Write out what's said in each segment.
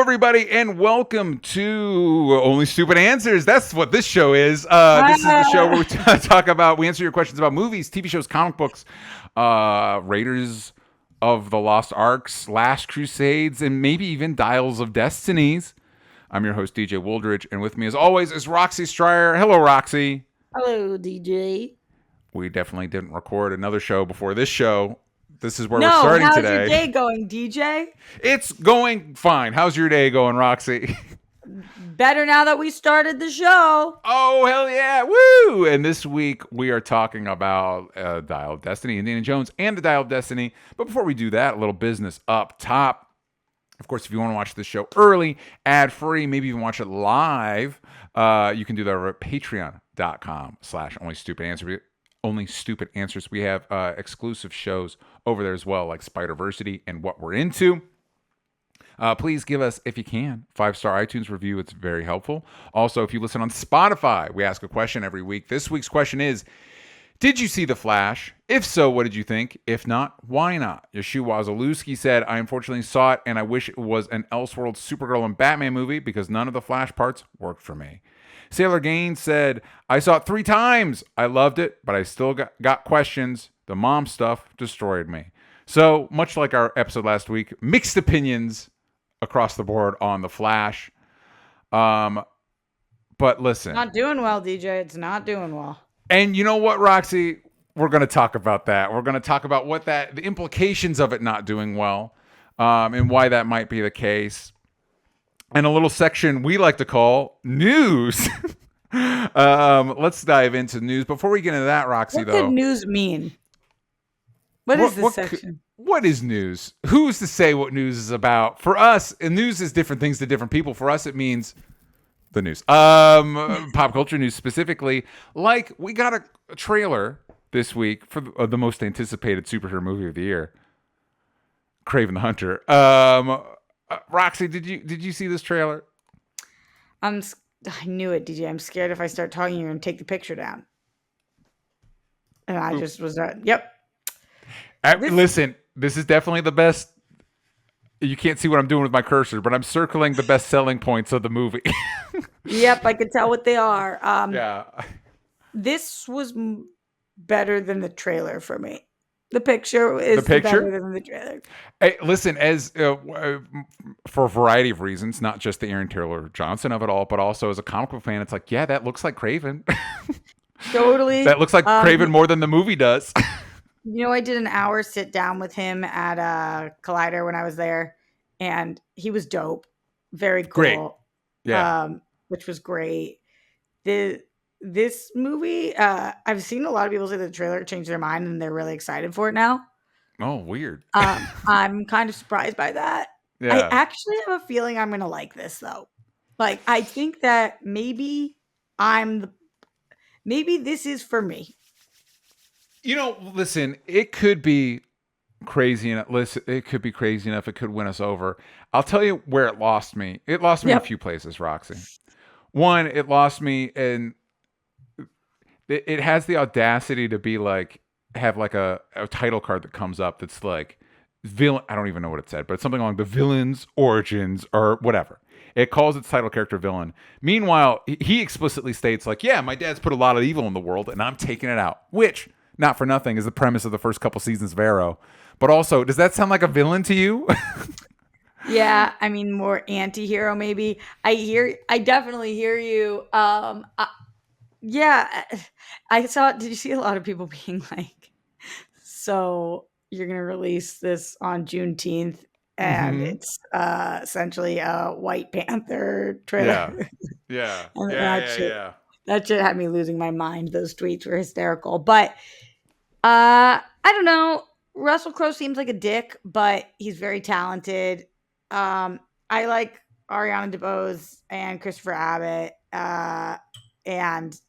everybody, and welcome to Only Stupid Answers. That's what this show is. This is the show where we we answer your questions about movies, TV shows, comic books, Raiders of the Lost Arks, Last Crusades, and maybe even Dials of Destinies. I'm your host, DJ Wooldridge, and with me, as always, is Roxy Stryer. Hello, Roxy. Hello, DJ. We definitely didn't record another show before this show. This is where we're starting today. How's your day going, DJ? It's going fine. How's your day going, Roxy? Better now that we started the show. Oh, hell yeah. Woo! And this week we are talking about Dial of Destiny, Indiana Jones, and the Dial of Destiny. But before we do that, a little business up top. Of course, if you want to watch this show early, ad-free, maybe even watch it live, you can do that over at patreon.com/onlystupid Only Stupid Answers. We have exclusive shows over there as well, like Spider-Versity and What We're Into. Please give us, if you can, 5-star iTunes review. It's very helpful. Also, if you listen on Spotify, we ask a question every week. This week's question is, did you see The Flash? If so, what did you think? If not, why not? Yeshua Wazalewski said, I unfortunately saw it, and I wish it was an Elseworld Supergirl and Batman movie because none of the Flash parts worked for me. Sailor Gaines said, I saw it 3 times. I loved it, but I still got questions. The mom stuff destroyed me. So, much like our episode last week, mixed opinions across the board on The Flash. But listen. Not doing well, DJ. It's not doing well. And you know what, Roxy? We're going to talk about that. We're going to talk about the implications of it not doing well, and why that might be the case. And a little section we like to call news. Let's dive into news. Before we get into that, Roxy, what could news mean? What is this section? What is news? Who's to say what news is about? For us, and news is different things to different people. For us, it means the news. Pop culture news specifically. Like, we got a trailer this week for the most anticipated superhero movie of the year, Kraven the Hunter. Roxy, did you see this trailer? I knew it, DJ. I'm scared if I start talking, you're going to take the picture down. And I just was yep. Listen, this is definitely the best. You can't see what I'm doing with my cursor, but I'm circling the best selling points of the movie. Yep, I can tell what they are. Yeah. This was better than the trailer for me. The picture is better than the trailer. Hey, listen, as for a variety of reasons, not just the Aaron Taylor Johnson of it all, but also as a comic book fan, it's like, yeah, that looks like Kraven. Totally. That looks like Kraven more than the movie does. You know, I did an hour sit down with him at Collider when I was there, and he was dope. Very cool. Great. Yeah. Which was great. This movie, I've seen a lot of people say the trailer changed their mind and they're really excited for it now. Oh, weird. I'm kind of surprised by that. Yeah. I actually have a feeling I'm going to like this, though. Like, I think that maybe this is for me. You know, listen, it could be crazy enough. Listen, it could be crazy enough. It could win us over. I'll tell you where it lost me. It lost me in a few places, Roxy. One, it lost me in. It has the audacity to be like, have like a title card that comes up that's like villain. I don't even know what it said, but it's something along the villain's origins or whatever. It calls its title character villain. Meanwhile, he explicitly states like, yeah, my dad's put a lot of evil in the world and I'm taking it out, which, not for nothing, is the premise of the first couple seasons of Arrow. But also, does that sound like a villain to you? Yeah, I mean, more anti-hero maybe. I definitely hear you. Yeah, did you see a lot of people being like, so you're going to release this on Juneteenth and it's essentially a White Panther trailer. Yeah. That shit had me losing my mind. Those tweets were hysterical. But I don't know. Russell Crowe seems like a dick, but he's very talented. I like Ariana DeBose and Christopher Abbott. And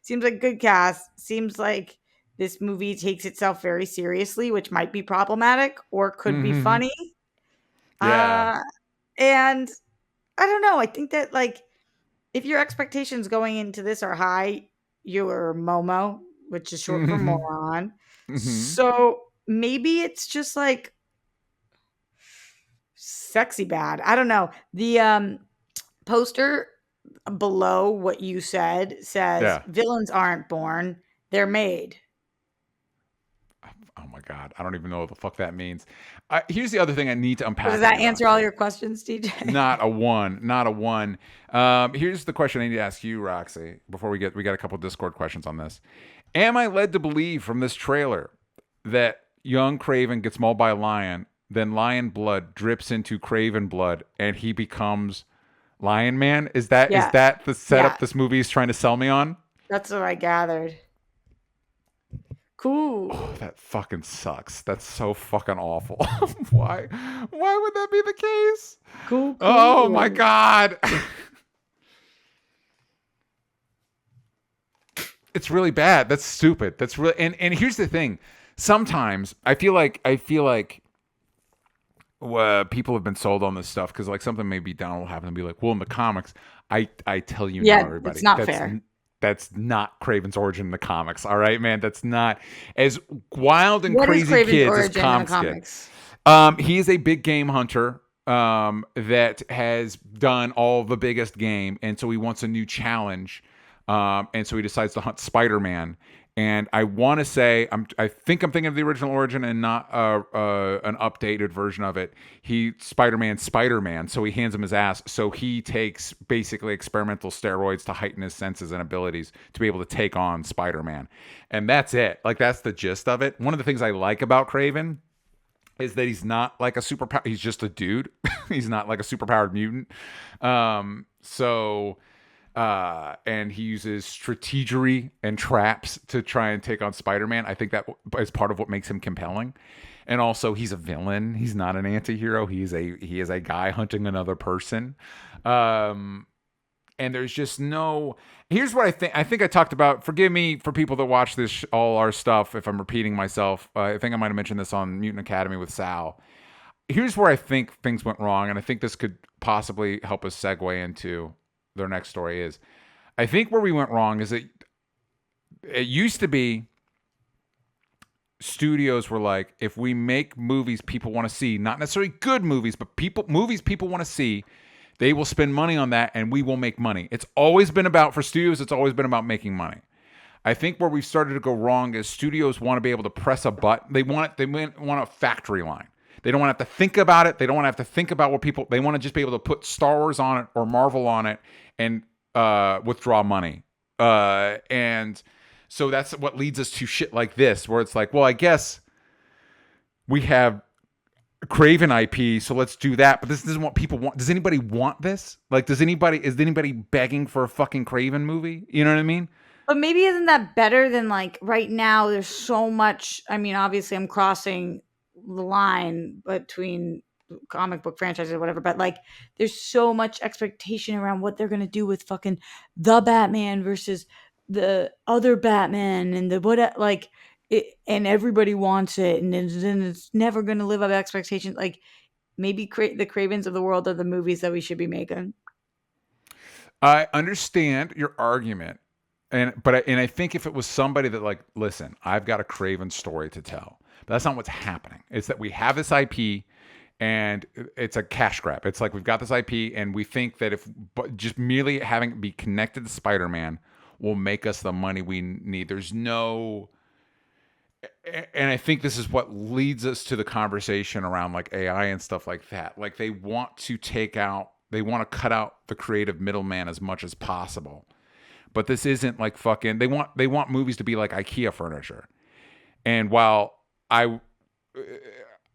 seems like a good cast. Seems like this movie takes itself very seriously, which might be problematic or could be funny. Yeah. And I don't know. I think that, like, if your expectations going into this are high, you're Momo, which is short for moron. So maybe it's just like sexy bad. I don't know. The poster below what you said says Yeah. villains aren't born, they're made. Oh my God. I don't even know what the fuck that means. Here's the other thing I need to So does unpack with that you, answer all Roxy. your questions, DJ? Not a one. Not a one. Here's the question I need to ask you, Roxy, before we got a couple Discord questions on this. Am I led to believe from this trailer that young Craven gets mauled by a lion, then lion blood drips into Craven blood, and he becomes Lion Man? Is Yeah. that the Yeah. setup this movie is trying to sell me on? That's what I gathered. Oh, Cool. that fucking sucks. That's so fucking awful. Why? Why would that be the case? Cool, Oh my cool. God. It's really bad. That's stupid. That's really and here's the thing. Sometimes I feel like people have been sold on this stuff because like something maybe down will happen and be like, well, in the comics, I tell you now, Yeah, it's everybody, not fair. that's not Craven's origin in the comics. All right, man, that's not as wild and What is crazy Craven's kids as origin in the comics get. comics? He is a big game hunter that has done all the biggest game, and so he wants a new challenge. And so he decides to hunt Spider-Man. And I want to say, I think I'm thinking of the original origin and not an updated version of it. Spider-Man. So he hands him his ass. So he takes basically experimental steroids to heighten his senses and abilities to be able to take on Spider-Man. And that's it. Like, that's the gist of it. One of the things I like about Craven is that he's not like a superpower. He's just a dude. He's not like a superpowered mutant. And he uses strategery and traps to try and take on Spider-Man. I think that is part of what makes him compelling. And also, he's a villain. He's not an anti-hero. He is a guy hunting another person. And there's just no. Here's what I think. I think I talked about. Forgive me for people that watch this all our stuff if I'm repeating myself. I think I might have mentioned this on Mutant Academy with Sal. Here's where I think things went wrong, and I think this could possibly help us segue into their next story. Is I think where we went wrong is that it used to be studios were like, if we make movies people want to see, not necessarily good movies, but movies people want to see, they will spend money on that and we will make money. It's always been about, for studios, it's always been about making money. I think where we've started to go wrong is studios want to be able to press a button. They want a factory line. They don't want to have to think about it. They don't want to have to think about what people, they want to just be able to put Star Wars on it or Marvel on it and withdraw money. And so that's what leads us to shit like this, where it's like, well, I guess we have Craven IP, so let's do that. But this isn't what people want. Does anybody want this? Like, is anybody begging for a fucking Craven movie? You know what I mean? But maybe isn't that better than like right now? There's so much. I mean, obviously, I'm crossing the line between comic book franchises or whatever, but like, there's so much expectation around what they're gonna do with fucking the Batman versus the other Batman and the what like it, and everybody wants it, and then it's never gonna live up to expectations. Like maybe the Cravens of the world are the movies that we should be making. I understand your argument, and I think if it was somebody that like, listen, I've got a Craven story to tell, but that's not what's happening. It's that we have this IP, and it's a cash grab. It's like we've got this IP, and we think that if just merely having it be connected to Spider-Man will make us the money we need. There's no. And I think this is what leads us to the conversation around like AI and stuff like that. Like they want to cut out the creative middleman as much as possible. But this isn't like fucking, they want movies to be like IKEA furniture. And while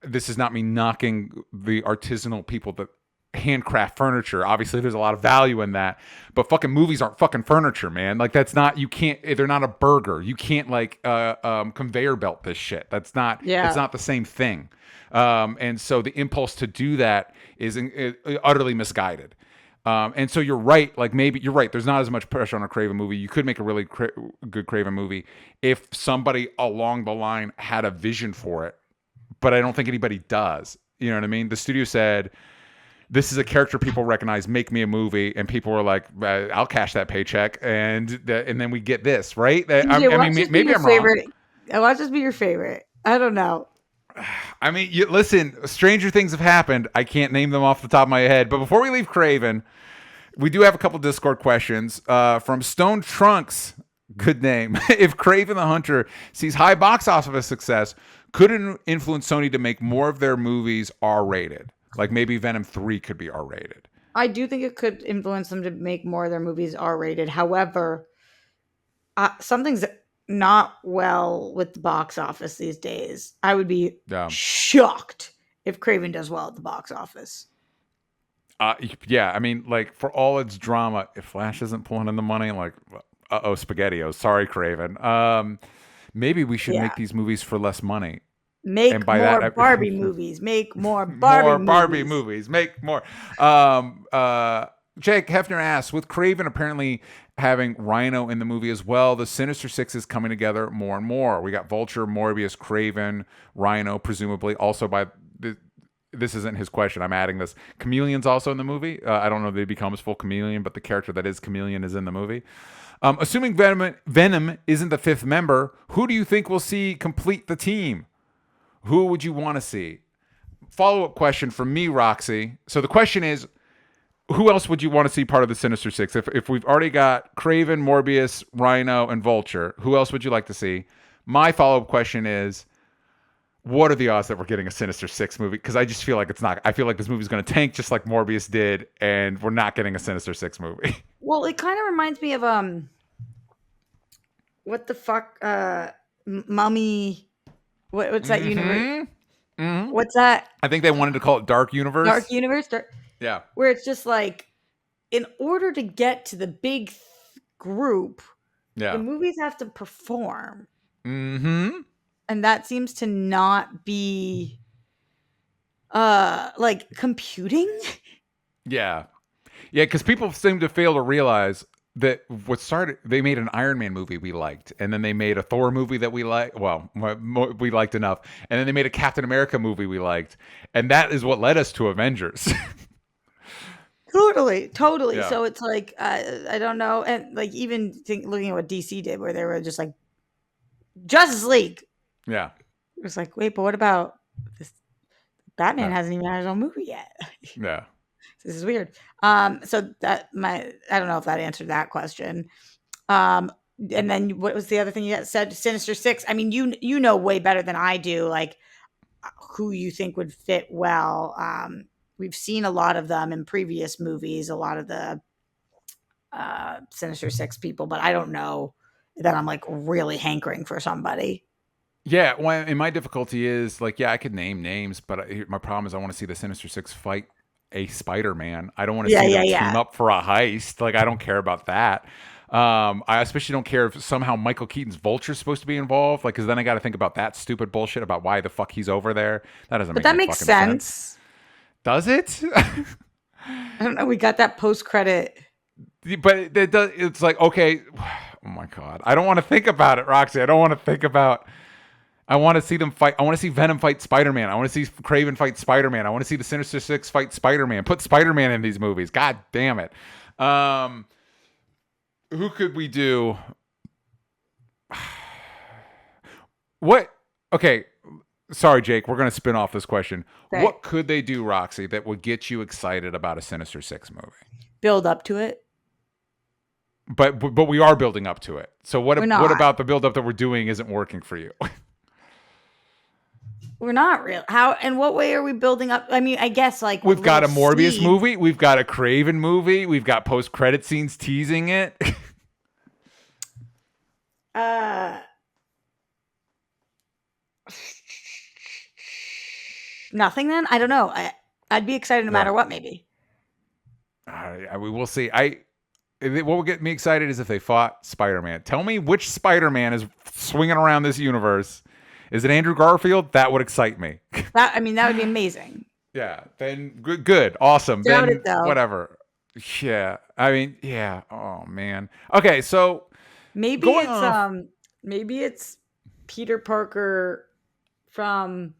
this is not me knocking the artisanal people that handcraft furniture. Obviously, there's a lot of value in that, but fucking movies aren't fucking furniture, man. Like that's not, you can't, they're not a burger. You can't like conveyor belt this shit. It's not the same thing. And so the impulse to do that is utterly misguided. And so you're right. Like maybe you're right. There's not as much pressure on a Craven movie. You could make a really good Craven movie if somebody along the line had a vision for it. But I don't think anybody does. You know what I mean? The studio said, this is a character people recognize, make me a movie. And people were like, I'll cash that paycheck. And then we get this, right? DJ, I mean, maybe I'm wrong. Watch this be your favorite. I don't know. I mean, listen, stranger things have happened. I can't name them off the top of my head. But before we leave Craven, we do have a couple Discord questions from Stone Trunks. Good name. If Craven the Hunter sees high box office success, could it influence Sony to make more of their movies R-rated? Like maybe Venom 3 could be R-rated. I do think it could influence them to make more of their movies R-rated. However, something's not well with the box office these days. I would be shocked if Craven does well at the box office. Yeah, I mean, like for all its drama, if Flash isn't pulling in the money, like, SpaghettiOs. Sorry, Craven. Maybe we should make these movies for less money. Make and by more that, Barbie movies. Make more Barbie movies. Make more. Jake Hefner asks, with Craven apparently having Rhino in the movie as well, the Sinister Six is coming together more and more. We got Vulture, Morbius, Craven, Rhino, presumably also by this isn't his question. I'm adding this. Chameleon's also in the movie. I don't know if he becomes full Chameleon, but the character that is Chameleon is in the movie. Assuming Venom isn't the fifth member, who do you think we'll see complete the team? Who would you want to see? Follow-up question from me, Roxy. So the question is, who else would you want to see part of the Sinister Six? If we've already got Craven, Morbius, Rhino, and Vulture, who else would you like to see? My follow-up question is, what are the odds that we're getting a Sinister Six movie? Because I just feel like it's not. I feel like this movie's going to tank just like Morbius did, and we're not getting a Sinister Six movie. Well, it kind of reminds me of what the fuck, Mummy. What's that universe? Mm-hmm. What's that? I think they wanted to call it Dark Universe. Dark Universe. Yeah. Where it's just like, in order to get to the big group, the movies have to perform. Mm-hmm. And that seems to not be like computing. Yeah. Yeah, because people seem to fail to realize that they made an Iron Man movie we liked, and then they made a Thor movie that we liked. Well, we liked enough, and then they made a Captain America movie we liked, and that is what led us to Avengers. Totally. Yeah. So it's like I don't know, and like even looking at what DC did, where they were just like Justice League. Yeah. It was like, wait, but what about this? Batman hasn't even had his own movie yet. Yeah. This is weird. So I don't know if that answered that question. And then what was the other thing you said? Sinister Six. I mean, you know way better than I do, like who you think would fit well. We've seen a lot of them in previous movies, a lot of the Sinister Six people, but I don't know that I'm like really hankering for somebody. Yeah, well, and my difficulty is like, yeah, I could name names, but my problem is I want to see the Sinister Six fight a Spider-Man. I don't want to see them team up for a heist. Like, I don't care about that. I especially don't care if somehow Michael Keaton's Vulture's supposed to be involved. Like, because then I got to think about that stupid bullshit about why the fuck he's over there. That doesn't make any fucking sense. Does it? I don't know. We got that post-credit. But it does. It's like, okay. Oh my God. I don't want to think about it, Roxy. I don't want to think about. I want to see them fight. I want to see Venom fight Spider-Man. I want to see Craven fight Spider-Man. I want to see the Sinister Six fight Spider-Man. Put Spider-Man in these movies. God damn it. Who could we do? What? Okay. Sorry, Jake. We're going to spin off this question. Okay. What could they do, Roxy, that would get you excited about a Sinister Six movie? Build up to it. But we are building up to it. So what about the build up that we're doing isn't working for you? We're not real. How and what way are we building up? I mean, I guess like we've got a Morbius movie, we've got a Craven movie, we've got post-credit scenes teasing it. Nothing then? I don't know. I'd be excited no matter what, maybe. We will see. What will get me excited is if they fought Spider-Man. Tell me which Spider-Man is swinging around this universe. Is it Andrew Garfield? That would excite me. That would be amazing. Yeah. Then good. Awesome. Doubt then it, though. Whatever. Yeah. I mean, yeah. Oh man. Okay, so maybe it's Peter Parker from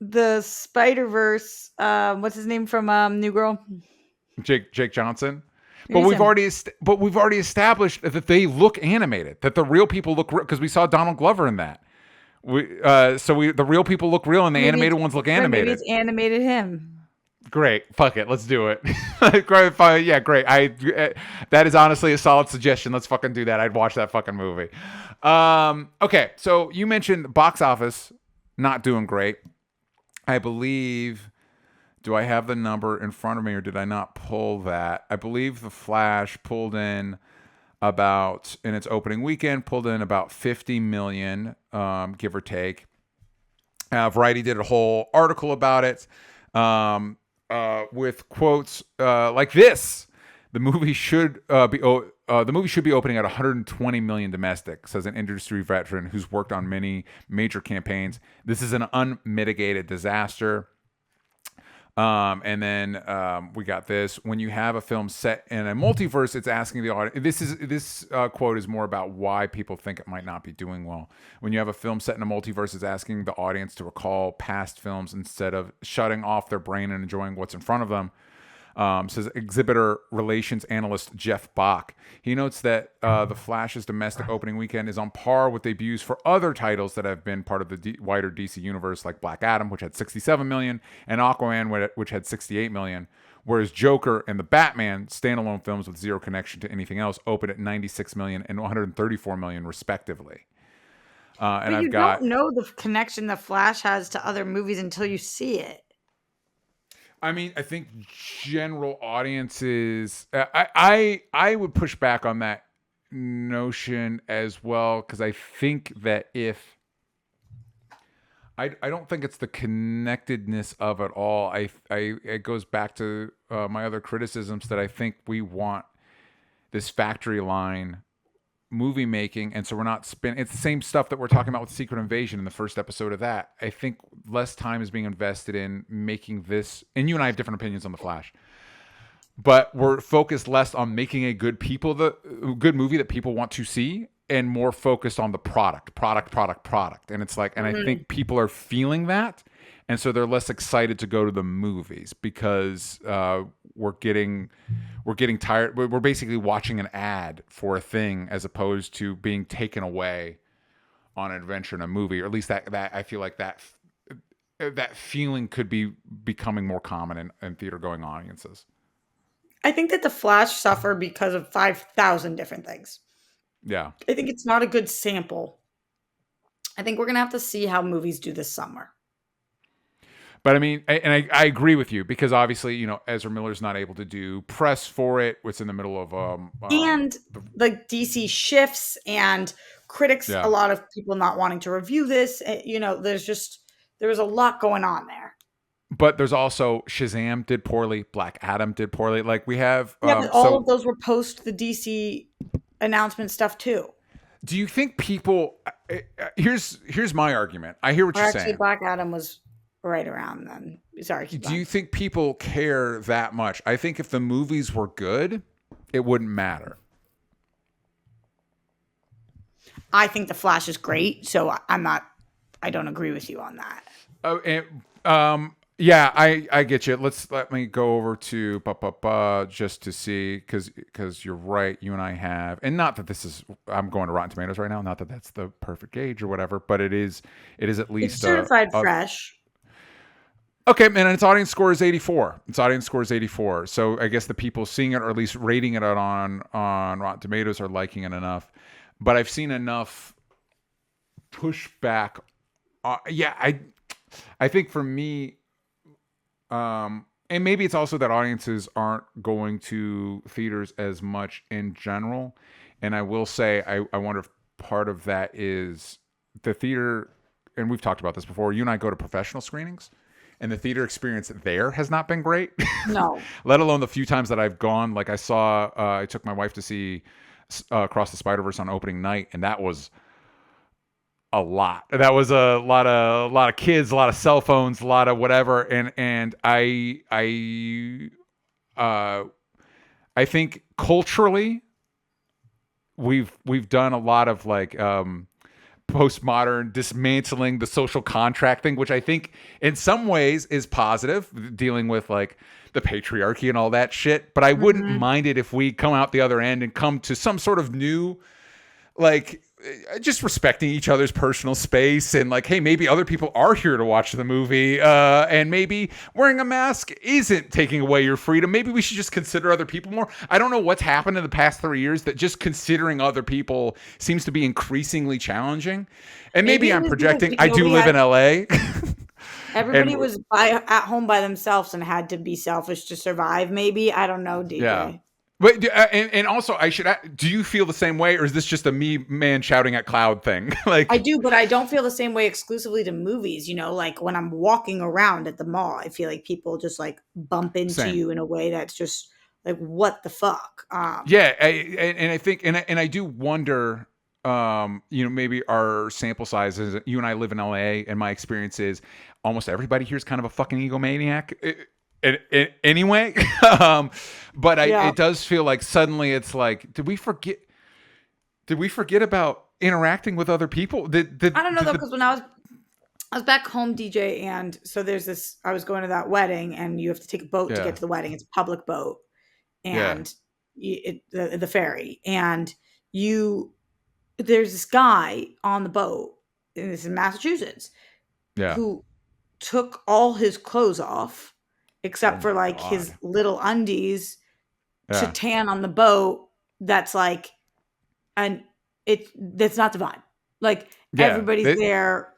the Spider-Verse. What's his name from New Girl? Jake Johnson. But we've already established that they look animated, that the real people look real, because we saw Donald Glover in that. The real people look real and the Maybe animated ones look maybe animated. it's animated him. Great. Fuck it. Let's do it. Great. Yeah, great. That is honestly a solid suggestion. Let's fucking do that. I'd watch that fucking movie. Okay. So you mentioned box office not doing great. I believe, do I have the number in front of me or did I not pull that? I believe The Flash pulled in in its opening weekend, pulled in about 50 million, give or take. Variety did a whole article about it. With quotes like this: "The movie should be opening at 120 million domestic," says an industry veteran who's worked on many major campaigns. "This is an unmitigated disaster." And then we got this: "When you have a film set in a multiverse, it's asking the audience." This quote is more about why people think it might not be doing well. "When you have a film set in a multiverse, it's asking the audience to recall past films instead of shutting off their brain and enjoying what's in front of them." Says exhibitor relations analyst Jeff Bach. He notes that The Flash's domestic opening weekend is on par with debuts for other titles that have been part of the wider DC universe, like Black Adam, which had 67 million, and Aquaman, which had 68 million. Whereas Joker and the Batman, standalone films with zero connection to anything else, opened at 96 million and 134 million, respectively. And But I've you got. don't know the connection the Flash has to other movies until you see it. I mean, I think general audiences. I would push back on that notion as well, because I think that I don't think it's the connectedness of it all. It goes back to my other criticisms that I think we want this factory line movie making, and so we're not spending. It's the same stuff that we're talking about with Secret Invasion in the first episode of that. I think less time is being invested in making this, and you and I have different opinions on The Flash, but we're focused less on making a good good movie that people want to see, and more focused on the product. And it's like, and I think people are feeling that, and so they're less excited to go to the movies because we're getting tired. We're basically watching an ad for a thing as opposed to being taken away on an adventure in a movie, or at least that I feel like that feeling could be becoming more common in theater going audiences. I think that The Flash suffered because of 5,000 different things. Yeah. I think it's not a good sample. I think we're going to have to see how movies do this summer. But I mean, I agree with you, because obviously, Ezra Miller's not able to do press for it. It's in the middle of and like DC shifts and critics, Yeah. a lot of people not wanting to review this. There was a lot going on there. But there's also Shazam did poorly, Black Adam did poorly. Like we have, but all of those were post the DC announcement stuff too. Do you think people? Here's my argument. I hear what you're saying. Black Adam was right around then. Sorry. Do you think people care that much? I think if the movies were good, it wouldn't matter. I think The Flash is great, so I don't agree with you on that. Yeah, I get you. Let me go over to just to see, because you're right. You and I have, and not that I'm going to Rotten Tomatoes right now. Not that that's the perfect gauge or whatever, but it is at least it's certified fresh. Okay, and its audience score is 84. So I guess the people seeing it, or at least rating it on Rotten Tomatoes, are liking it enough. But I've seen enough pushback. I think for me, and maybe it's also that audiences aren't going to theaters as much in general. And I will say, I wonder if part of that is the theater, and we've talked about this before. You and I go to professional screenings, and the theater experience there has not been great. No. Let alone the few times that I've gone. Like I took my wife to see Across the Spider-Verse on opening night, and that was a lot. That was a lot of kids, a lot of cell phones, a lot of whatever. And I think culturally we've done a lot of like postmodern dismantling the social contract thing, which I think in some ways is positive, dealing with like the patriarchy and all that shit. But I wouldn't mind it if we come out the other end and come to some sort of new, like, just respecting each other's personal space, and like, hey, maybe other people are here to watch the movie, and maybe wearing a mask isn't taking away your freedom. Maybe we should just consider other people more. I don't know what's happened in the past 3 years that just considering other people seems to be increasingly challenging. And maybe it I'm was because projecting. I do nobody live in LA. everybody And was at home by themselves and had to be selfish to survive. Maybe I don't know, yeah. DJ. But and also I should do you feel the same way, or is this just a me man shouting at cloud thing? I Like, do, but I don't feel the same way exclusively to movies. Like when I'm walking around at the mall, I feel like people just like bump into same. you in a way that's just like, what the fuck? Yeah, and I think and I do wonder, maybe our sample sizes. You and I live in LA, and my experience is almost everybody here is kind of a fucking egomaniac. Anyway, but Yeah. it does feel like suddenly it's like, did we forget? Did we forget about interacting with other people? I don't know Did though, the because when I was back home, DJ, and so there's this. I was going to that wedding, and you have to take a boat to get yeah, to the wedding. It's a public boat, yeah, and the ferry, and you there's this guy on the boat, and this is in Massachusetts, yeah. who took all his clothes off, Oh except for my like his god. little undies to Yeah, tan on the boat. That's like, and that's not the vibe. Like yeah. everybody's there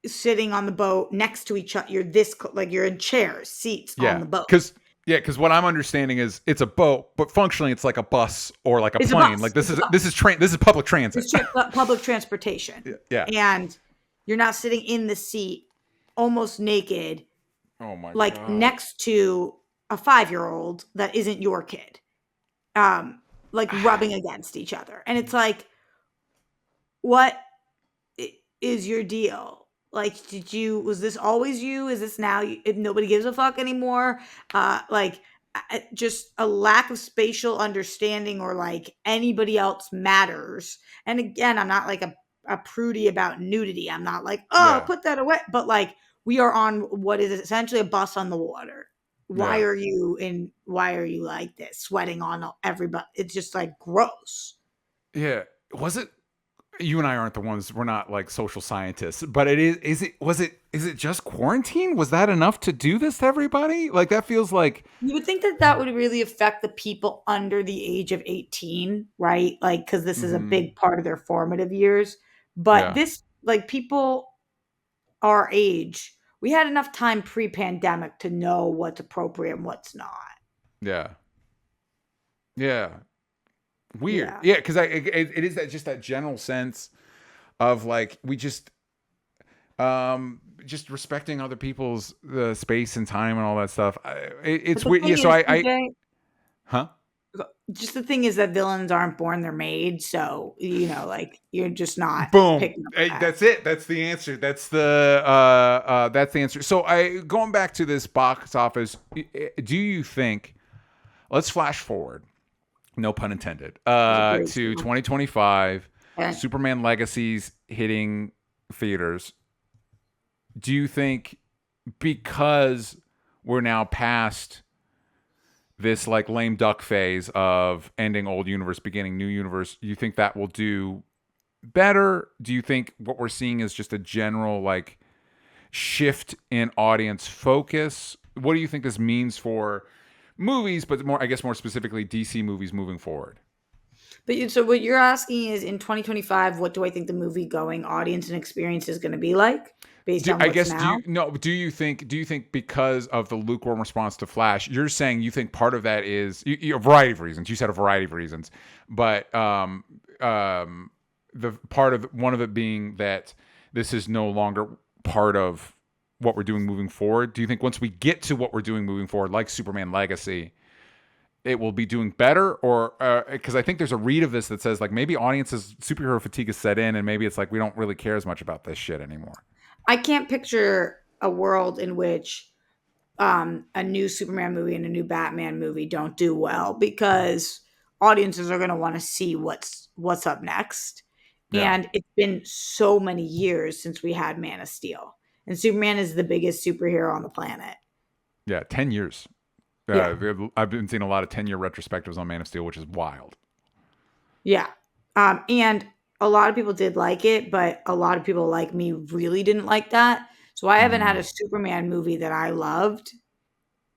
sitting on the boat next to each other. You're like you're in chairs, seats on Yeah, the boat. because what I'm understanding is it's a boat, but functionally it's like a bus or like a It's a plane. bus. Like It's a bus. this is public transit. It's public transportation, Yeah. and you're not sitting in the seat, almost naked, Oh my like god. next to a 5-year-old that isn't your kid, like rubbing against each other, and it's like, what is your deal? Like, was this always you? Is this now you, if nobody gives a fuck anymore? Like, just a lack of spatial understanding, or like anybody else matters. And again, I'm not like a prudy about nudity. I'm not like, oh, Yeah. put that away. But like, we are on what is essentially a bus on the water. Yeah. Why are you like this? Sweating on everybody. It's just like gross. Yeah. Was it you and I aren't the ones, we're not like social scientists, but is it just quarantine? Was that enough to do this to everybody? Like that feels like You would think that that would really affect the people under the age of 18, right? Like, because this is a mhm, big part of their formative years. But yeah. this, like, people our age, we had enough time pre-pandemic to know what's appropriate and what's not. Yeah. Yeah. Weird. Yeah. Yeah, cuz it is that just that general sense of like we just respecting other people's space and time and all that stuff. But It's the weird. Yeah, thing so is, I DJ, huh? just the thing is that villains aren't born, they're made. So, like, you're just not Boom. picking up Hey, that. that's it. That's the answer. That's the answer. So I going back to this box office, do you think let's flash forward, no pun intended, It's a great to film. 2025, Okay. Superman Legacy's hitting theaters. Do you think because we're now past this like lame duck phase of ending old universe, beginning new universe, you think that will do better? Do you think what we're seeing is just a general like shift in audience focus? What do you think this means for movies, but more, I guess, more specifically, DC movies moving forward? But so what you're asking is, in 2025, what do I think the movie going audience and experience is going to be like based on I what's guess now? do you think because of the lukewarm response to Flash, you're saying you think part of that is a variety of reasons. You said a variety of reasons, but the part of one of it being that this is no longer part of what we're doing moving forward. Do you think once we get to what we're doing moving forward, like Superman Legacy, it will be doing better? Or because I think there's a read of this that says like maybe audiences superhero fatigue is set in, and maybe it's like we don't really care as much about this shit anymore. I can't picture a world in which a new Superman movie and a new Batman movie don't do well, because audiences are going to want to see what's up next. Yeah, And it's been so many years since we had Man of Steel, and Superman is the biggest superhero on the planet. yeah, 10 years. Yeah, I've been seeing a lot of 10-year retrospectives on Man of Steel, which is wild. yeah. And a lot of people did like it, but a lot of people like me really didn't like that. So I haven't had Mhm. a Superman movie that I loved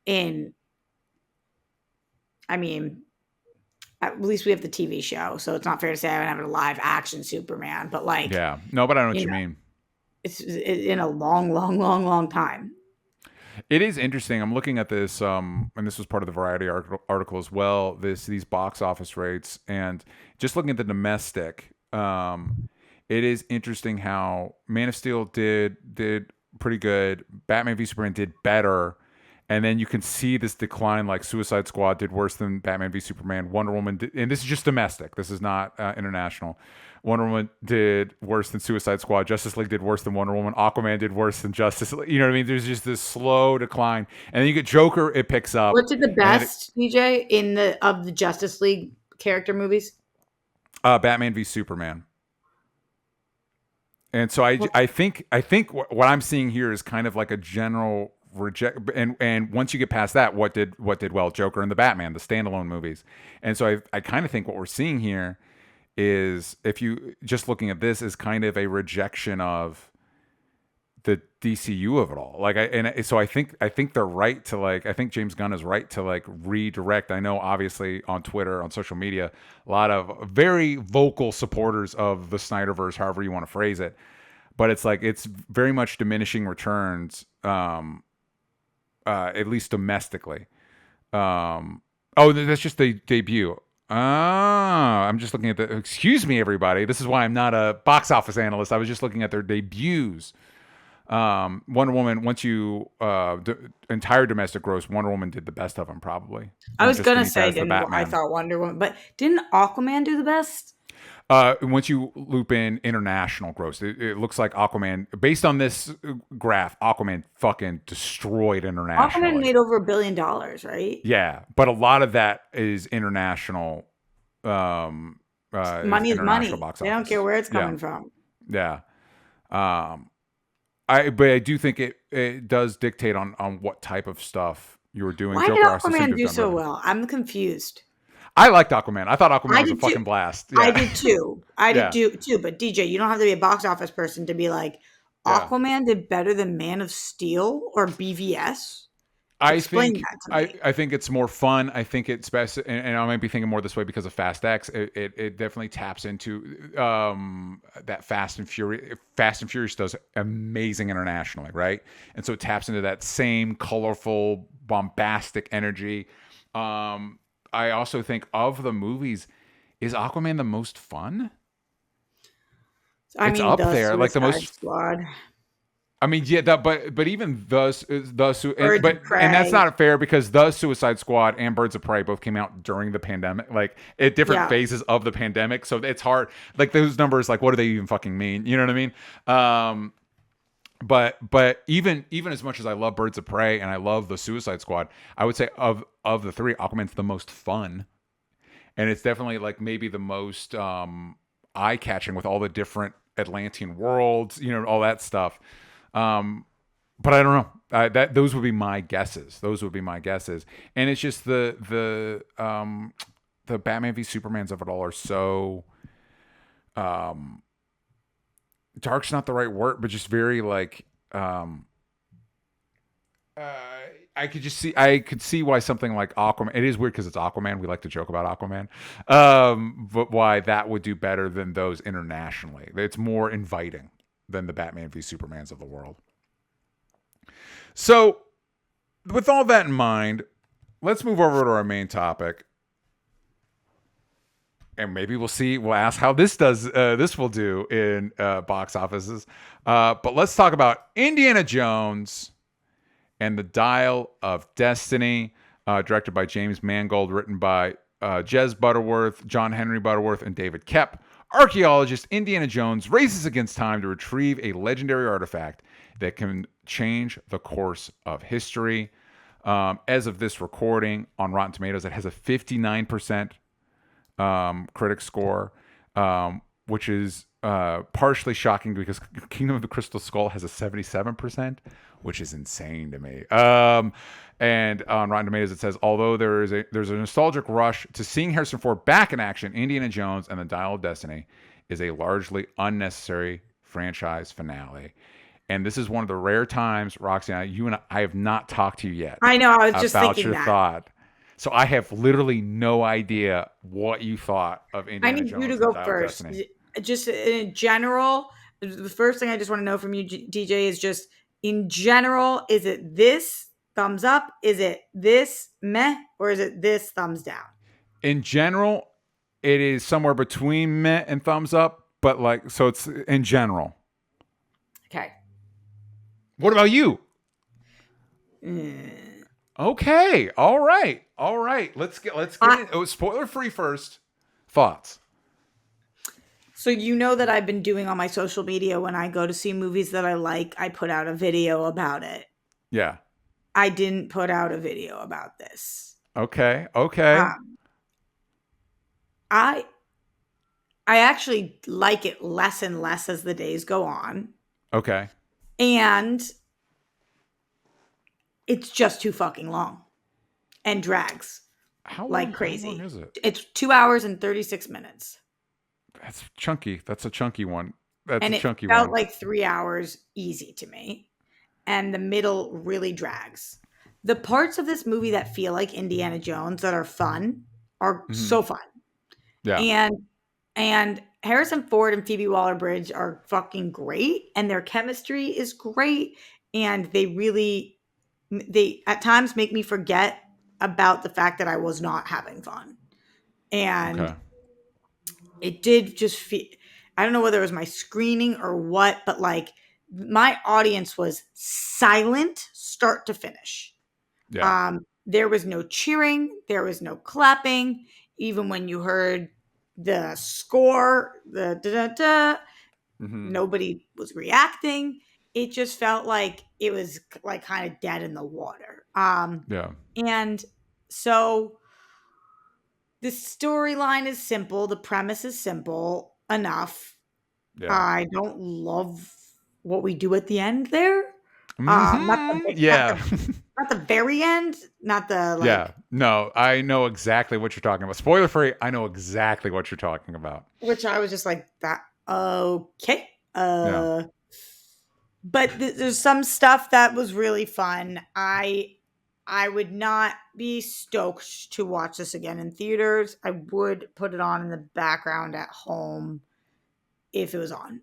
in, I mean, at least we have the TV show, so it's not fair to say I haven't had a live action Superman, but like, Yeah. No, but I know what you you know, mean. it's in a long, long, long, long time. It is interesting. I'm looking at this, and this was part of the Variety article as well. These box office rates, and just looking at the domestic, it is interesting how Man of Steel did pretty good. Batman v Superman did better, and then you can see this decline. Like Suicide Squad did worse than Batman v Superman. Wonder Woman did, and this is just domestic. This is not international. Wonder Woman did worse than Suicide Squad. Justice League did worse than Wonder Woman. Aquaman did worse than Justice League. You know what I mean? There's just this slow decline, and then you get Joker. It picks up, What did the and then it, best, DJ, in the Justice League character movies? Batman v Superman. And so I, What I think what I'm seeing here is kind of like a general reject. And once you get past that, what did well? Joker and the Batman, the standalone movies. And so I kind of think what we're seeing here is, if you just looking at this, is kind of a rejection of the DCU of it all. So I think they're right to, like, I think James Gunn is right to like redirect. I know obviously on Twitter, on social media, a lot of very vocal supporters of the Snyderverse, however you want to phrase it. But it's like it's very much diminishing returns, at least domestically. Oh, that's just the debut. Ah, I'm just looking at the. Excuse me, everybody. This is why I'm not a box office analyst. I was just looking at their debuts. Wonder Woman. Once you entire domestic gross, Wonder Woman did the best of them, probably. I was Just gonna beneath say, as the didn't I Batman. thought Wonder Woman, but didn't Aquaman do the best? Once you loop in international gross, it looks like Aquaman, based on this graph, Aquaman fucking destroyed Aquaman internationally. made over $1 billion, right? Yeah, but a lot of that is international. Is Money is international money. box They don't care office. where it's Yeah, coming from. yeah. Um, but I do think it does dictate on what type of stuff you were doing. Why did Joker also seemed Aquaman to have do done so really. well? I'm confused. I liked Aquaman. I thought Aquaman I was a did too. fucking blast. I Yeah, did too. I did yeah, do too. But DJ, you don't have to be a box office person to be like, yeah. Aquaman did better than Man of Steel or BVS. I Explain think that to me. I think it's more fun. I think it's best, and I might be thinking more this way because of Fast X. It definitely taps into that Fast and Furious. Fast and Furious does amazing internationally, right? And so it taps into that same colorful, bombastic energy. I also think of the movies, is Aquaman the most fun? I It's mean, up the there, like the Suicide most. Squad, I mean, yeah, but even Birds of and that's Prey. not fair because the Suicide Squad and Birds of Prey both came out during the pandemic, like at different Yeah. phases of the pandemic. So it's hard. Like those numbers, like what do they even fucking mean? You know what I mean? But even as much as I love Birds of Prey and I love the Suicide Squad, I would say of the three, Aquaman's the most fun, and it's definitely like maybe the most eye catching with all the different Atlantean worlds, you know, all that stuff. But I don't know. That those would be my guesses. Those would be my guesses. And it's just the Batman v Supermans of it all are so dark's not the right word, but just very like uh, I could see why something like Aquaman. It is weird because it's Aquaman. We like to joke about Aquaman, but why that would do better than those internationally. It's more inviting than the Batman v Supermans of the world. So, with all that in mind, let's move over to our main topic, and maybe we'll ask how this does. This will do in box offices. But let's talk about Indiana Jones and the Dial of Destiny, directed by James Mangold, written by Jez Butterworth, John Henry Butterworth, and David Koepp. Archaeologist Indiana Jones races against time to retrieve a legendary artifact that can change the course of history. As of this recording on Rotten Tomatoes, it has a 59% critic score, which is partially shocking because Kingdom of the Crystal Skull has a 77%, which is insane to me. And on Rotten Tomatoes, it says, although there's a nostalgic rush to seeing Harrison Ford back in action, Indiana Jones and the Dial of Destiny is a largely unnecessary franchise finale. And this is one of the rare times, Roxy, you and I have not talked to you yet I know. I was just about thinking your that. thought. So I have literally no idea what you thought of I Indiana need you to Jones and the go Dial of first. Destiny. Just in general, the first thing I just want to know from you, DJ, is just in general, is it this thumbs up? Is it this meh? Or is it this thumbs down? In general, it is somewhere between meh and thumbs up, but like, so it's in general. Okay. What about you? Mm. Okay. All right. All right. Let's get I, it. Oh, spoiler free first. Thoughts. so you know that I've been doing on my social media when I go to see movies that I like, I put out a video about it. Yeah. I didn't put out a video about this. Okay. Okay. Um, I I actually like it less and less as the days go on. Okay. And it's just too fucking long and drags like How long crazy. is it? It's 2 hours and 36 minutes. That's chunky. That's a chunky one. That's a And it chunky felt one. like 3 hours easy to me. And the middle really drags. The parts of this movie that feel like Indiana Jones that are fun are Hmm. so fun. Yeah. And Harrison Ford and Phoebe Waller-Bridge are fucking great and their chemistry is great and they at times make me forget about the fact that I was not having fun. And Okay. it did just feel, I don't know whether it was my screening or what, but like my audience was silent start to finish. Yeah. There was no cheering, there was no clapping. Even when you heard the score, the da da da, Hmm. nobody was reacting. It just felt like it was like kind of dead in the water. Yeah. And so the storyline is simple, the premise is simple enough. Yeah. I don't love what we do at the end there. Not the Hmm. Yeah. not the very end, not the Yeah. like, No, I know exactly what you're talking about. Spoiler free. I know exactly what you're talking about. which I was just like that. Okay. Yeah. But there's some stuff that was really fun. I would not be stoked to watch this again in theaters. I would put it on in the background at home if it was on.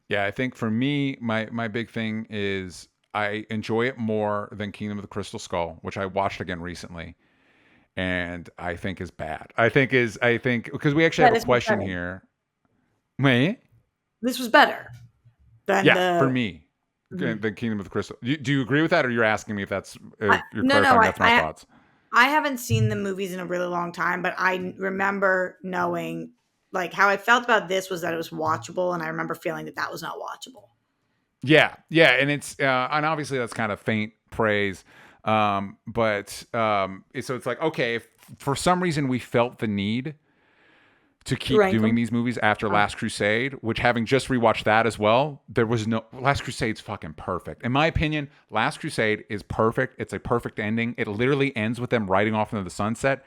Yeah. I think for me, my big thing is I enjoy it more than Kingdom of the Crystal Skull, which I watched again recently, and I think is bad. I think because we actually Yeah, have a this was question better. here. Wait. This was better than Yeah, for the. me, Mhm. the Kingdom of the Crystal. Do you agree with that, or you're asking me if that's if you're No, no, clarifying that's my thoughts? I haven't seen the movies in a really long time, but I remember knowing like how I felt about this was that it was watchable, and I remember feeling that that was not watchable. Yeah, yeah, and it's and obviously that's kind of faint praise, so it's like okay, if for some reason we felt the need to To keep rank doing them. these movies after Last Crusade, which having just rewatched that as well, there was no Last Crusade's fucking perfect. In my opinion, Last Crusade is perfect. It's a perfect ending. It literally ends with them riding off into the sunset.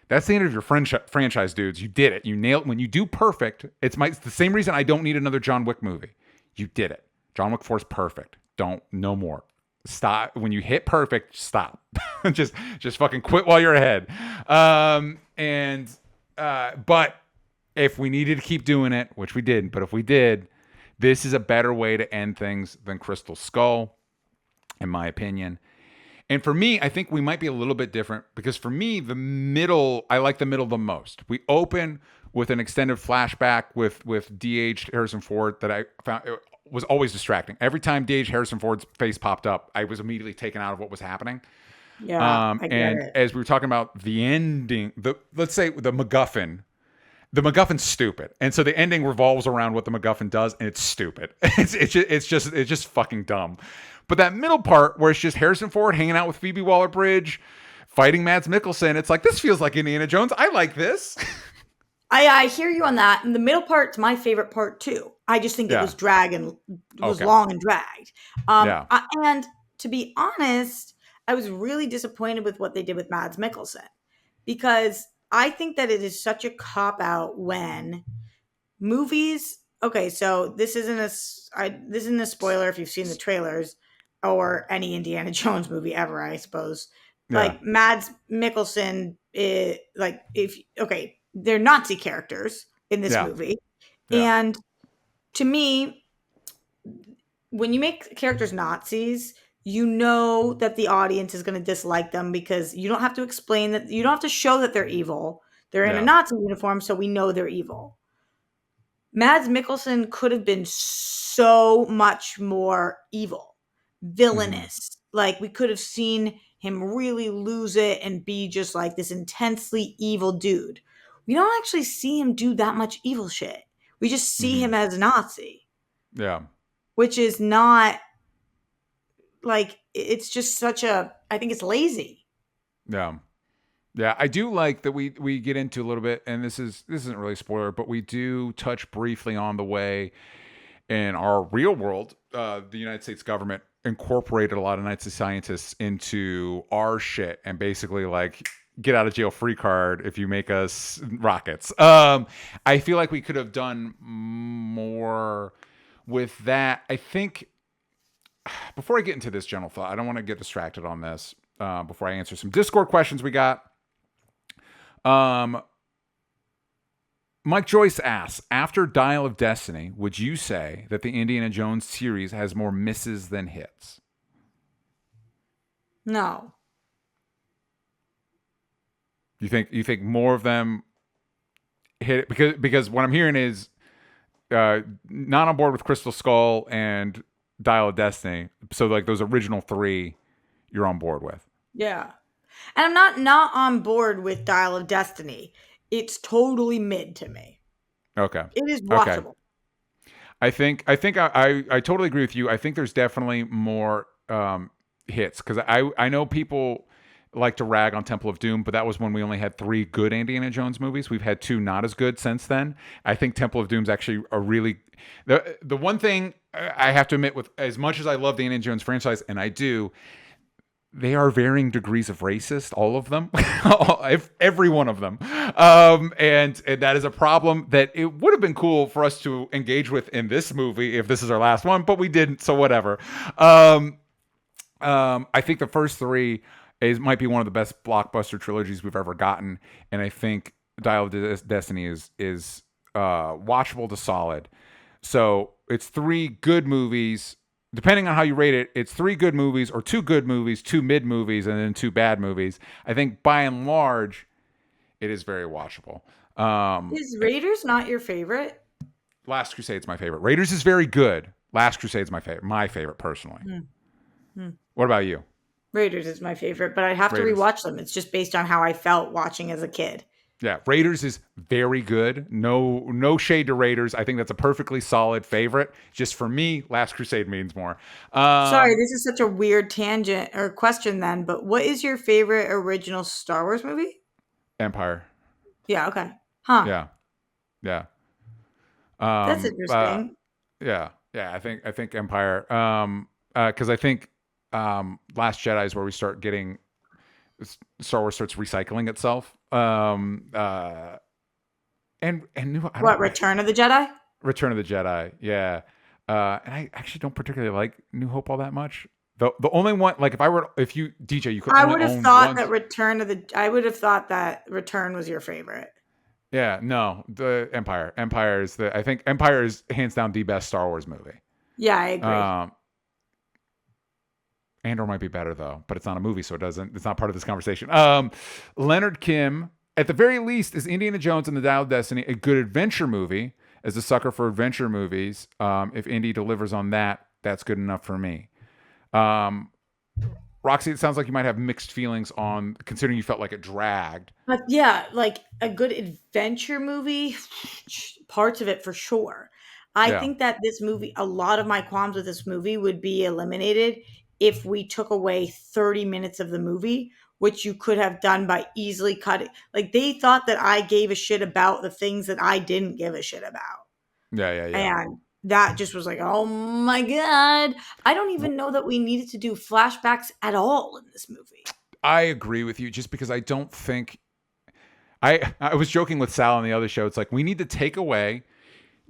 That's the end of your franchise, dudes. You did it. You nailed when you do perfect. It's the same reason I don't need another John Wick movie. You did it. John Wick 4 is perfect. Don't no more. Stop when you hit perfect. Stop. just fucking quit while you're ahead. But if we needed to keep doing it, which we didn't, but if we did, this is a better way to end things than Crystal Skull, in my opinion. And for me, I think we might be a little bit different because for me, I like the middle the most. We open with an extended flashback with DH Harrison Ford that I found it was always distracting. Every time DH Harrison Ford's face popped up, I was immediately taken out of what was happening. Yeah, I get And it. as we were talking about the ending, let's say the MacGuffin, the MacGuffin's stupid, and so the ending revolves around what the MacGuffin does, and it's stupid. It's just fucking dumb. But that middle part where it's just Harrison Ford hanging out with Phoebe Waller-Bridge, fighting Mads Mikkelsen, it's like this feels like Indiana Jones. I like this. I hear you on that. And the middle part's my favorite part too. I just think it Yeah. was drag and was Okay. long and dragged. Yeah. And to be honest, I was really disappointed with what they did with Mads Mikkelsen because I think that it is such a cop out when Movies. Okay, so this isn't a spoiler if you've seen the trailers or any Indiana Jones movie ever, I suppose. Yeah. Like Mads Mikkelsen, like if okay, they're Nazi characters in this Yeah. movie, Yeah. and to me, when you make characters Nazis, you know that the audience is going to dislike them because you don't have to explain that, you don't have to show that they're evil. They're in a Yeah. Nazi uniform, so we know they're evil. Mads Mikkelsen could have been so much more evil, Hmm. villainous. Like we could have seen him really lose it and be just like this intensely evil dude. We don't actually see him do that much evil shit. We just see Hmm. him as Nazi, Yeah. which is not like, it's just such a, I think it's lazy. Yeah. Yeah, I do like that we get into a little bit, and this isn't really a spoiler, but we do touch briefly on the way in our real world, the United States government incorporated a lot of Nazi scientists into our shit, and basically like get out of jail free card if you make us rockets. I feel like we could have done more with that. I think before I get into this general thought, I don't want to get distracted on this. Before I answer some Discord questions we got. Um, Mike Joyce asks, after Dial of Destiny, would you say that the Indiana Jones series has more misses than hits? No. You think more of them hit it? Because what I'm hearing is not on board with Crystal Skull and Dial of Destiny. So like those original three, you're on board with. Yeah. And I'm not on board with Dial of Destiny. It's totally mid to me. Okay. It is Okay. watchable. I totally agree with you. I think there's definitely more hits because I know people like to rag on Temple of Doom, but that was when we only had three good Indiana Jones movies. We've had two not as good since then. I think Temple of Doom's actually a really the one thing I have to admit, with as much as I love the Indiana Jones franchise, and I do, they are varying degrees of racist, all of them, every one of them, and that is a problem that it would have been cool for us to engage with in this movie if this is our last one, but we didn't, so whatever. I think the first three might be one of the best blockbuster trilogies we've ever gotten, and I think Dial of Destiny is watchable to solid. So it's three good movies. Depending on how you rate it, it's three good movies or two good movies, two mid movies, and then two bad movies. I think by and large, it is very watchable. Is Raiders not your favorite? Last Crusade's my favorite. Raiders is very good. Last Crusade's my favorite personally. Hmm. Hmm. What about you? Raiders is my favorite, but I'd have to Raiders. rewatch them. It's just based on how I felt watching as a kid. Yeah, Raiders is very good. No shade to Raiders. I think that's a perfectly solid favorite. Just for me, Last Crusade means more. Sorry, this is such a weird tangent or question then, but what is your favorite original Star Wars movie? Empire. Yeah, okay. Huh. Yeah, yeah. That's Um, uh, interesting. yeah. I think Empire. Because I think Last Jedi is where we start getting Star Wars starts recycling itself. And new, I What, don't Return of the Jedi? Return of the Jedi. Yeah. And I actually don't particularly like New Hope all that much. The only one, like if you DJ, you could I only would have own thought one. that I would have thought that Return was your favorite. Yeah, no, the Empire. I think Empire is hands down the best Star Wars movie. Yeah, I agree. Um, Andor might be better though, but it's not a movie, so it's not part of this conversation. Leonard Kim, at the very least, is Indiana Jones and the Dial of Destiny a good adventure movie? As a sucker for adventure movies, if Indy delivers on that, that's good enough for me. Um, Roxy, it sounds like you might have mixed feelings on considering you felt like it dragged. But yeah, like a good adventure movie, parts of it for sure. I Yeah, think that this movie, a lot of my qualms with this movie would be eliminated if we took away 30 minutes of the movie, which you could have done by easily cutting. Like they thought that I gave a shit about the things that I didn't give a shit about. yeah. And that just was like, oh my God. I don't even know that we needed to do flashbacks at all in this movie. I agree with you, just because I don't think I was joking with Sal on the other show. It's like we need to take away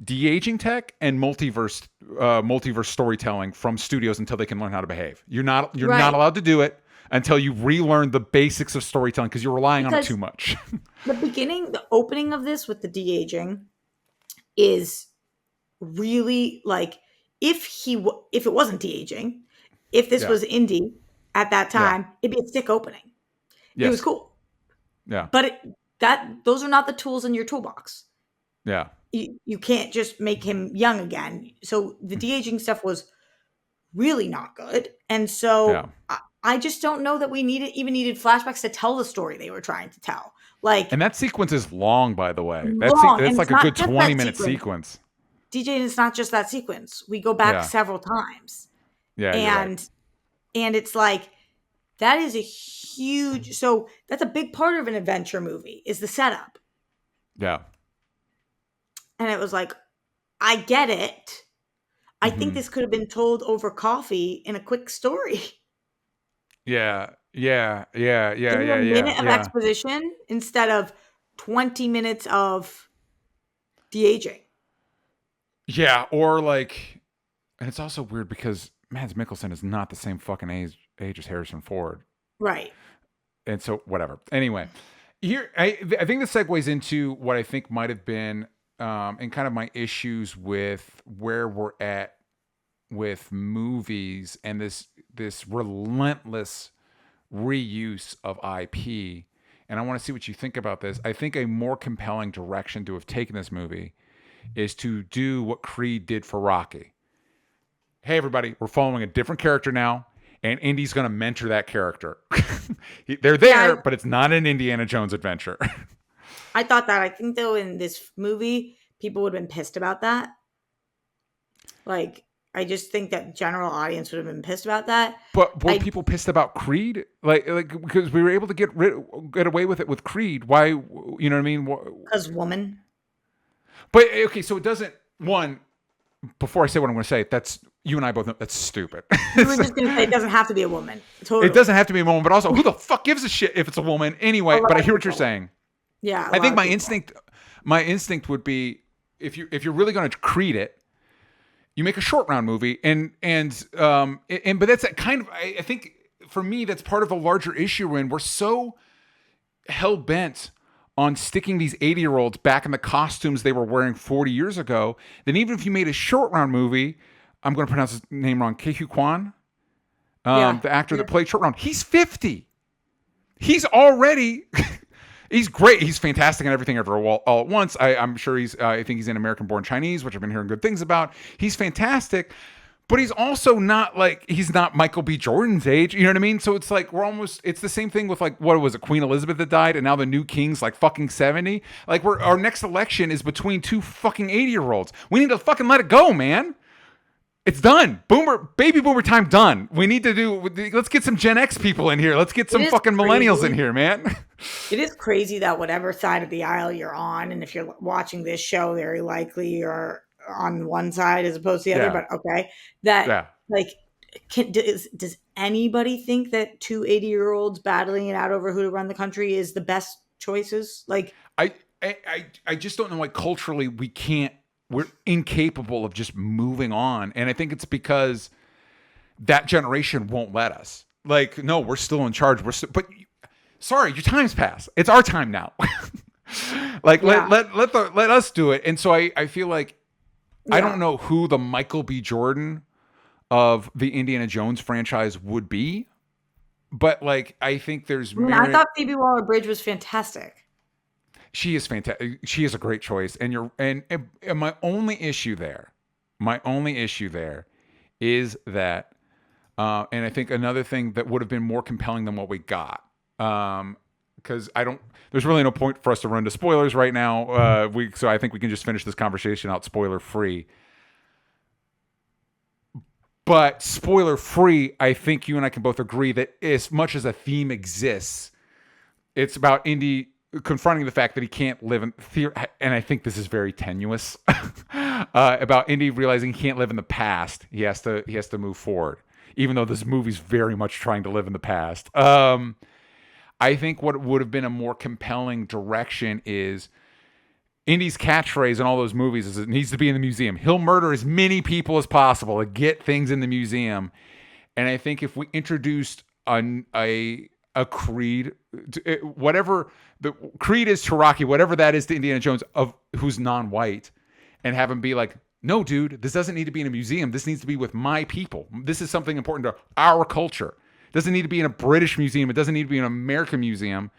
de-aging tech and multiverse storytelling from studios until they can learn how to behave. You're not Right. allowed to do it until you relearn the basics of storytelling because you're relying on it too Because much. the opening of this with the de-aging is really like, if it wasn't de-aging, if this Yeah. was indie at that Yeah. time, it'd be a sick opening. It was Yes. cool. Yeah. But those are not the tools in your toolbox. Yeah. You can't just make him young again. So the de-aging stuff was really not good. And Yeah. so I just don't know that we even needed flashbacks to tell the story they were trying to tell. Like, And that sequence is long, by the way. long, and That's it's like a good not just that 20-minute sequence. sequence. DJ, it's not just that sequence. We go back Yeah. several times. Yeah, you're right. And it's like, that is a huge, so that's a big part of an adventure movie, is the setup. Yeah. And it was like, I get it. I think Mhm. this could have been told over coffee in a quick story. Yeah. Yeah. Yeah. Give Yeah. me a Yeah. Yeah. minute of Yeah. exposition instead of 20 minutes of de-aging. Yeah. Or like, and it's also weird because Mads Mikkelsen is not the same fucking age as Harrison Ford. Right. And so whatever. Anyway, here I think this segues into what I think might have been and kind of my issues with where we're at with movies and this relentless reuse of IP. And I want to see what you think about this. I think a more compelling direction to have taken this movie is to do what Creed did for Rocky. Hey everybody, we're following a different character now, and Indy's going to mentor that character. They're there, Yeah, but it's not an Indiana Jones adventure. I thought that. I think, though, in this movie, people would have been pissed about that. Like, I just think that general audience would have been pissed about that. But were I people pissed about Creed? Like because we were able to get away with it with Creed. Why? You know what I mean? Because woman. But okay, so it doesn't. One, before I say what I'm going to say, that's you and I both know that's stupid. You were just going to say it doesn't have to be a woman. Totally. It doesn't have to be a woman, but also who the fuck gives a shit if it's a woman anyway? A lot But I of hear what you're people. saying. Yeah, I think my instinct would be if you're really going to Creed it, you make a short round movie but that's a kind of I think for me that's part of a larger issue when we're so hell bent on sticking these 80-year-olds back in the costumes they were wearing 40 years ago, then even if you made a short round movie, I'm going to pronounce his name wrong, Ke-Huy Quan, Yeah. the actor that played short round, he's 50. He's already he's great. He's fantastic in Everything Everywhere All at Once. I'm sure I think he's in American Born Chinese, which I've been hearing good things about. He's fantastic, but he's also not like, he's not Michael B. Jordan's age. You know what I mean? So it's like, it's the same thing with like, what was it, Queen Elizabeth that died, and now the new king's like fucking 70. Like our next election is between two fucking 80-year-olds. We need to fucking let it go, man. It's done. Baby boomer time done. We need to let's get some Gen X people in here. Let's get some fucking millennials in here, man. It is crazy that whatever side of the aisle you're on, and if you're watching this show, very likely you're on one side as opposed to the other, but okay. That, like, does anybody think that two 80-year-olds battling it out over who to run the country is the best choices? Like, I just don't know why culturally we're incapable of just moving on. And I think it's because that generation won't let us. Like, no, we're still in charge. But sorry, your time's passed. It's our time now. Like, let us do it. And so I feel like I don't know who the Michael B. Jordan of the Indiana Jones franchise would be, but like I think there's I thought Phoebe Waller-Bridge was fantastic. She is fantastic. She is a great choice. And my only issue there is that, and I think another thing that would have been more compelling than what we got, because there's really no point for us to run to spoilers right now. So I think we can just finish this conversation out spoiler free. But spoiler free, I think you and I can both agree that as much as a theme exists, it's about Indy confronting the fact that he can't live in theory, and I think this is very tenuous, about Indy realizing he can't live in the past. He has to move forward, even though this movie's very much trying to live in the past. I think what would have been a more compelling direction is Indy's catchphrase in all those movies is it needs to be in the museum. He'll murder as many people as possible to get things in the museum. And I think if we introduced a creed, whatever the creed is to Rocky, whatever that is to Indiana Jones, of who's non-white, and have him be like, no, dude, this doesn't need to be in a museum. This needs to be with my people. This is something important to our culture. It doesn't need to be in a British museum. It doesn't need to be in an American museum.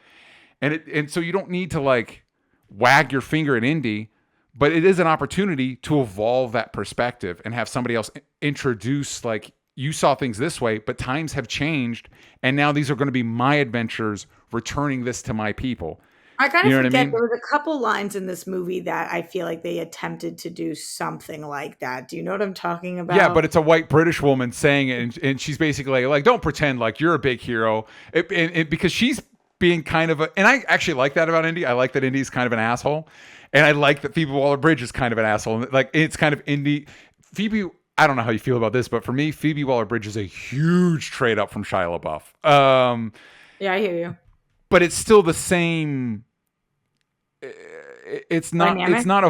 And so you don't need to like wag your finger at Indy, but it is an opportunity to evolve that perspective and have somebody else introduce, like, you saw things this way, but times have changed, and now these are going to be my adventures returning this to my people. I kind of forget there was a couple lines in this movie that I feel like they attempted to do something like that. Do you know what I'm talking about? Yeah, but it's a white British woman saying it, and she's basically like, don't pretend like you're a big hero, because she's being kind of and I actually like that about Indy. I like that Indy's kind of an asshole, and I like that Phoebe Waller-Bridge is kind of an asshole. Like, it's kind of Indy. Phoebe, I don't know how you feel about this, but for me, Phoebe Waller-Bridge is a huge trade up from Shia LaBeouf. Yeah, I hear you. But it's still the same. It's not. Dynamic? It's not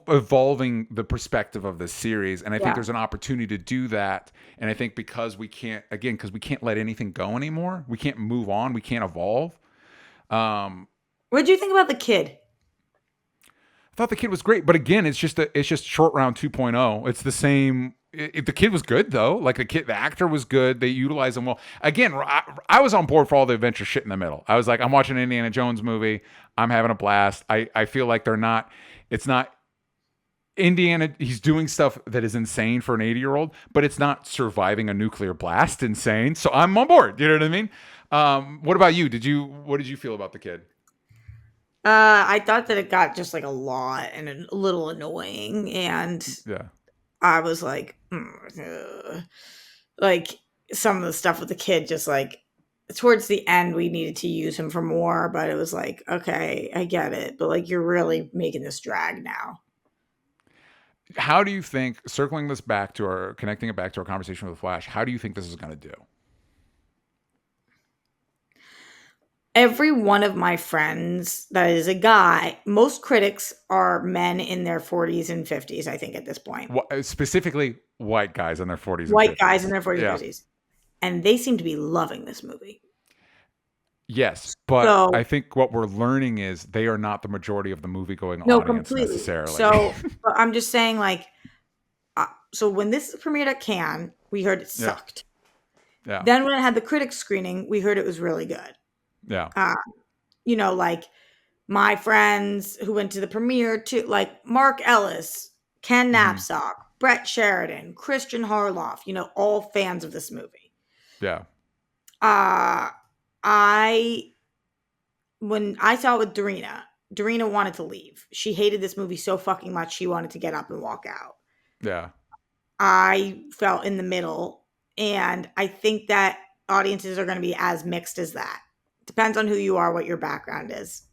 evolving the perspective of this series, and I think there's an opportunity to do that. And I think because we can't let anything go anymore, we can't move on, we can't evolve. What did you think about the kid? I thought the kid was great, but again, it's just Short Round 2.0. It's the same. The kid was good though. Like the actor was good. They utilized him well. Again, I was on board for all the adventure shit in the middle. I was like, I'm watching an Indiana Jones movie. I'm having a blast. I feel like it's not Indiana. He's doing stuff that is insane for an 80-year-old, but it's not surviving a nuclear blast insane. So I'm on board. You know what I mean? What about you? What did you feel about the kid? I thought that it got just like a lot and a little annoying, and I was like, like some of the stuff with the kid, just like towards the end, we needed to use him for more, but it was like, okay, I get it, but like you're really making this drag now. How do you think, connecting it back to our conversation with the Flash, how do you think this is going to do? Every one of my friends that is a guy, most critics are men in their 40s and 50s, I think, at this point. Specifically, white guys in their 40s White and 50s. guys in their 40s and 50s. And they seem to be loving this movie. Yes, but I think what we're learning is they are not the majority of the movie-going audience necessarily. So but I'm just saying, like, so when this premiered at Cannes, we heard it sucked. Yeah. Then when it had the critics screening, we heard it was really good. Yeah. Like my friends who went to the premiere too, like Mark Ellis, Ken Knapsack, Brett Sheridan, Christian Harloff, all fans of this movie. Yeah. When I saw it with Darina wanted to leave. She hated this movie so fucking much she wanted to get up and walk out. Yeah. I felt in the middle, and I think that audiences are going to be as mixed as that. Depends on who you are, what your background is.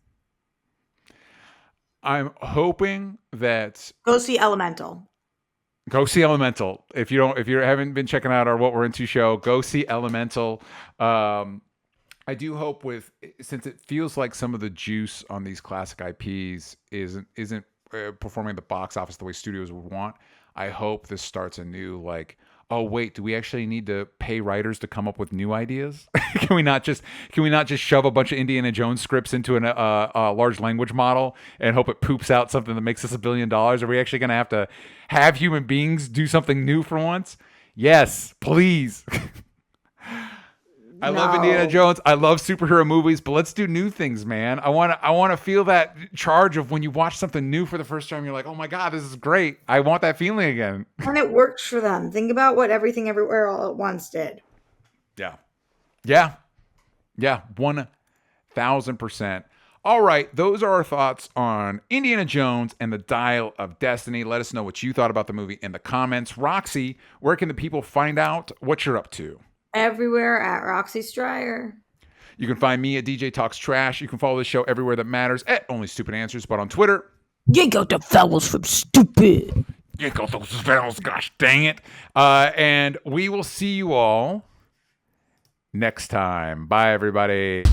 I'm hoping that go see Elemental. If you haven't been checking out our What We're Into show, go see Elemental. I do hope since it feels like some of the juice on these classic IPs isn't performing at the box office the way studios would want. I hope this starts a new, like, oh wait, do we actually need to pay writers to come up with new ideas? Can we not just shove a bunch of Indiana Jones scripts into a large language model and hope it poops out something that makes us $1 billion? Are we actually going to have human beings do something new for once? Yes, please. I love Indiana Jones. I love superhero movies, but let's do new things, man. I want to feel that charge of when you watch something new for the first time, you're like, oh my God, this is great. I want that feeling again. And it works for them. Think about what Everything Everywhere All at Once did. Yeah. 1,000%. All right. Those are our thoughts on Indiana Jones and the Dial of Destiny. Let us know what you thought about the movie in the comments. Roxy, where can the people find out what you're up to? Everywhere at Roxy Stryer. You can find me at DJ Talks Trash. You can follow the show everywhere that matters at Only Stupid Answers, but on Twitter, yank out the fellas from stupid. Yank out those fellas, gosh dang it. And we will see you all next time. Bye, everybody.